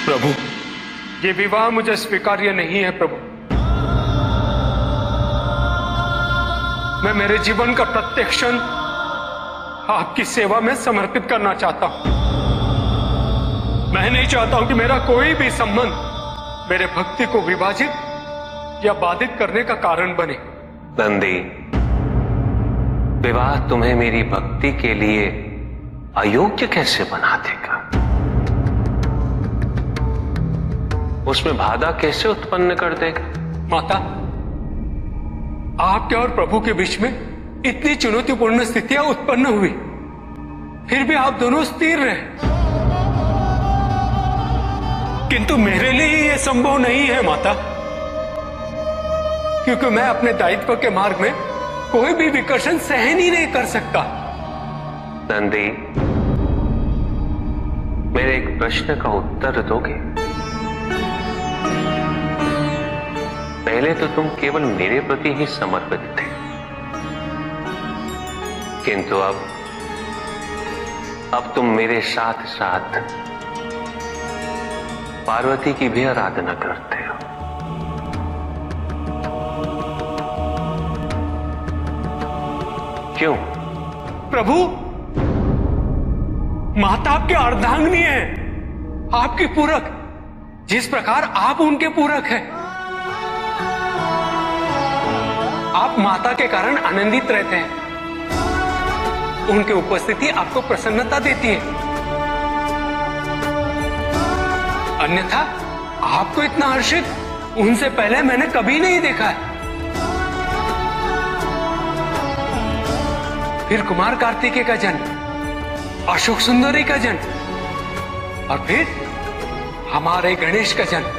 प्रभु, ये विवाह मुझे स्वीकार्य नहीं है प्रभु। मैं मेरे जीवन का प्रत्येक क्षण आपकी सेवा में समर्पित करना चाहता हूं। मैं नहीं चाहता हूं कि मेरा कोई भी संबंध मेरे भक्ति को विभाजित या बाधित करने का कारण बने। नंदी, विवाह तुम्हें मेरी भक्ति के लिए अयोग्य कैसे बना देगा? उसमें बाधा कैसे उत्पन्न कर देगा? माता, आपके और प्रभु के बीच में इतनी चुनौतीपूर्ण स्थितियां उत्पन्न हुई, फिर भी आप दोनों स्थिर रहे। किंतु मेरे लिए यह संभव नहीं है माता, क्योंकि मैं अपने दायित्व के मार्ग में कोई भी विकर्षण सहन ही नहीं कर सकता। नंदी, मेरे एक प्रश्न का उत्तर दोगे? पहले तो तुम केवल मेरे प्रति ही समर्पित थे, किंतु अब तुम मेरे साथ साथ पार्वती की भी आराधना करते हो। क्यों? प्रभु, माता आपके अर्धांगिनी है, आपकी पूरक, जिस प्रकार आप उनके पूरक हैं। आप माता के कारण आनंदित रहते हैं, उनकी उपस्थिति आपको प्रसन्नता देती है। अन्यथा आपको इतना हर्षित उनसे पहले मैंने कभी नहीं देखा है। फिर कुमार कार्तिकेय का जन्म, अशोक सुंदरी का जन्म, और फिर हमारे गणेश का जन्म।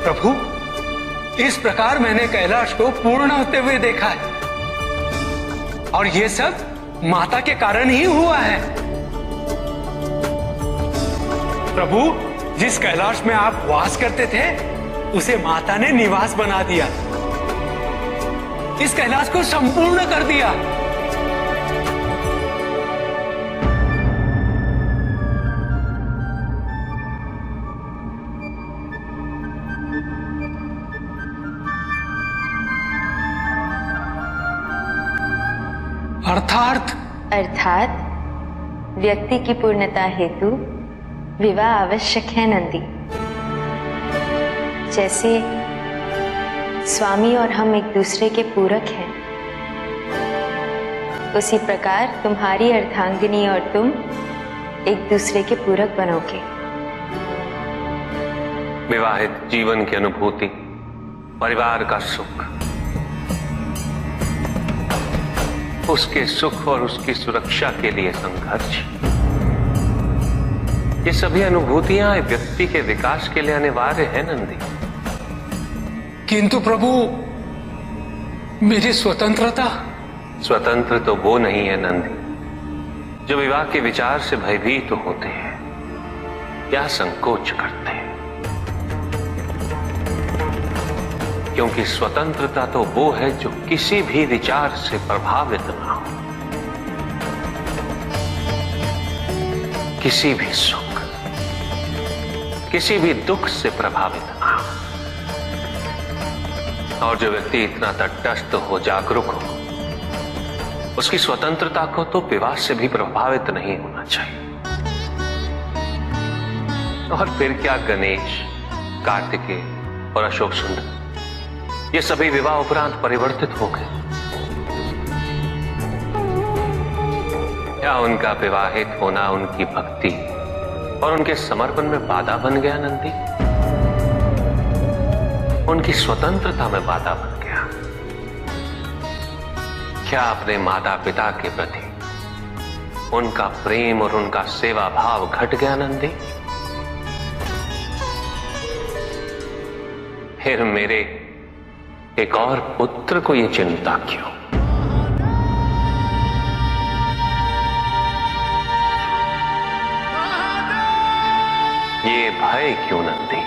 प्रभु, इस प्रकार मैंने कैलाश को पूर्ण होते हुए देखा है, और यह सब माता के कारण ही हुआ है। प्रभु, जिस कैलाश में आप वास करते थे, उसे माता ने निवास बना दिया, इस कैलाश को संपूर्ण कर दिया। अर्थात व्यक्ति की पूर्णता हेतु विवाह आवश्यक है नंदी। जैसे स्वामी और हम एक दूसरे के पूरक हैं, उसी प्रकार तुम्हारी अर्धांगिनी और तुम एक दूसरे के पूरक बनोगे। विवाहित जीवन की अनुभूति, परिवार का सुख, उसके सुख और उसकी सुरक्षा के लिए संघर्ष, ये सभी अनुभूतियां व्यक्ति के विकास के लिए अनिवार्य है नंदी। किंतु प्रभु, मेरी स्वतंत्रता। स्वतंत्र तो वो नहीं है नंदी जो विवाह के विचार से भयभीत होते हैं या संकोच करते हैं, क्योंकि स्वतंत्रता तो वो है जो किसी भी विचार से प्रभावित ना हो, किसी भी सुख, किसी भी दुख से प्रभावित ना हो। और जो व्यक्ति इतना तटस्थ हो, जागरूक हो, उसकी स्वतंत्रता को तो विवाह से भी प्रभावित नहीं होना चाहिए। और फिर क्या गणेश, कार्तिकेय और अशोक सुंदर, ये सभी विवाह उपरांत परिवर्तित हो गए? क्या उनका विवाहित होना उनकी भक्ति और उनके समर्पण में बाधा बन गया नंदी? उनकी स्वतंत्रता में बाधा बन गया? क्या अपने माता पिता के प्रति उनका प्रेम और उनका सेवा भाव घट गया नंदी? फिर मेरे एक और पुत्र को ये चिंता क्यों? ये भय क्यों नंदी?